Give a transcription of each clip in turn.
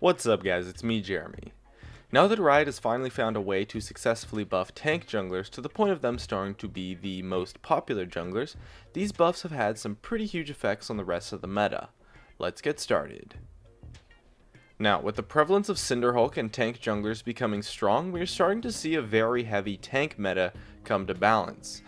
What's up guys, it's me Jeremy. Now that Riot has finally found a way to successfully buff tank junglers to the point of them starting to be the most popular junglers, these buffs have had some pretty huge effects on the rest of the meta. Let's get started. Now, with the prevalence of Cinderhulk and tank junglers becoming strong, we are starting to see a very heavy tank meta come to balance.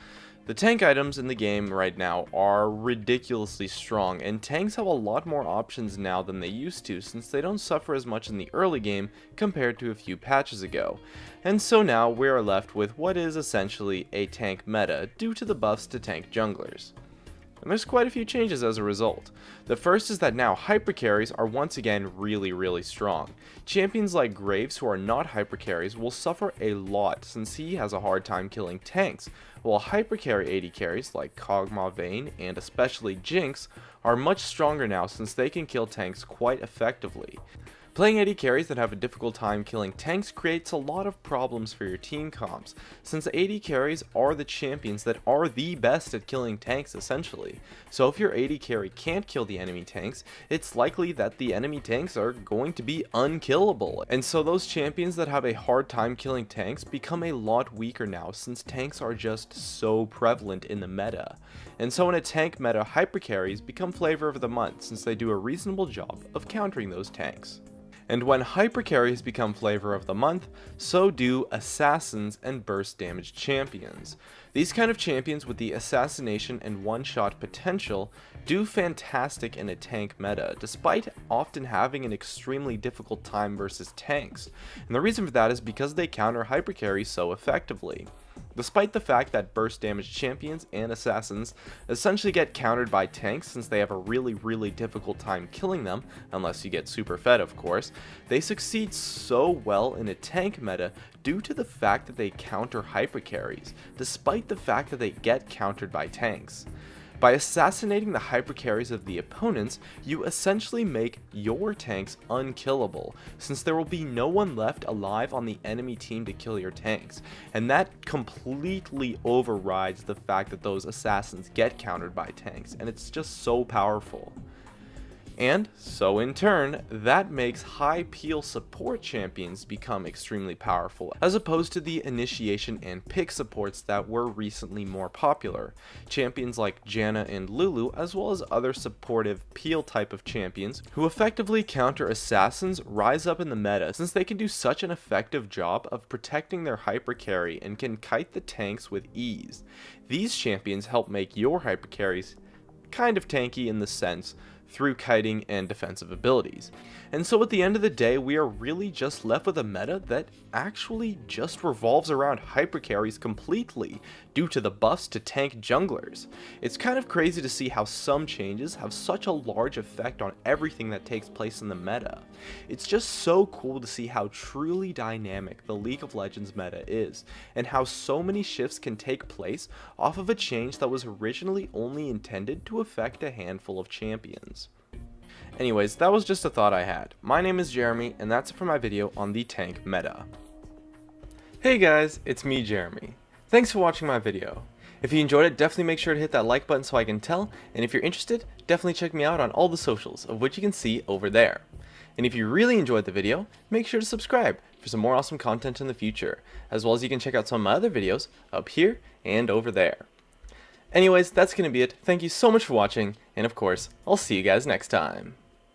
The tank items in the game right now are ridiculously strong, and tanks have a lot more options now than they used to since they don't suffer as much in the early game compared to a few patches ago. And so now we are left with what is essentially a tank meta due to the buffs to tank junglers. And there's quite a few changes as a result. The first is that now hyper carries are once again really strong. Champions like Graves who are not hyper carries will suffer a lot since he has a hard time killing tanks, while hyper carry AD carries like Kog'Maw Vayne and especially Jinx are much stronger now since they can kill tanks quite effectively. Playing AD carries that have a difficult time killing tanks creates a lot of problems for your team comps, since AD carries are the champions that are the best at killing tanks essentially. So if your AD carry can't kill the enemy tanks, it's likely that the enemy tanks are going to be unkillable. And so those champions that have a hard time killing tanks become a lot weaker now since tanks are just so prevalent in the meta. And so in a tank meta, hyper carries become flavor of the month since they do a reasonable job of countering those tanks. And when hyper carries become flavor of the month, so do assassins and burst damage champions. These kind of champions with the assassination and one-shot potential do fantastic in a tank meta, despite often having an extremely difficult time versus tanks. And the reason for that is because they counter hyper carries so effectively. Despite the fact that burst damage champions and assassins essentially get countered by tanks since they have a really difficult time killing them, unless you get super fed of course, they succeed so well in a tank meta due to the fact that they counter hyper carries, despite the fact that they get countered by tanks. By assassinating the hyper carries of the opponents, you essentially make your tanks unkillable, since there will be no one left alive on the enemy team to kill your tanks, and that completely overrides the fact that those assassins get countered by tanks, and it's just so powerful. And so in turn, that makes high peel support champions become extremely powerful, as opposed to the initiation and pick supports that were recently more popular. Champions like Janna and Lulu, as well as other supportive peel type of champions, who effectively counter assassins, rise up in the meta since they can do such an effective job of protecting their hyper carry and can kite the tanks with ease. These champions help make your hyper carries kind of tanky in the sense, through kiting and defensive abilities. And so at the end of the day, we are really just left with a meta that actually just revolves around hyper carries completely due to the buffs to tank junglers. It's kind of crazy to see how some changes have such a large effect on everything that takes place in the meta. It's just so cool to see how truly dynamic the League of Legends meta is, and how so many shifts can take place off of a change that was originally only intended to affect a handful of champions. Anyways, that was just a thought I had. My name is Jeremy, and that's it for my video on the tank meta. Hey guys, it's me Jeremy. Thanks for watching my video. If you enjoyed it, definitely make sure to hit that like button so I can tell, and if you're interested, definitely check me out on all the socials, of which you can see over there. And if you really enjoyed the video, make sure to subscribe for some more awesome content in the future, as well as you can check out some of my other videos up here and over there. Anyways, that's going to be it. Thank you so much for watching, and of course, I'll see you guys next time.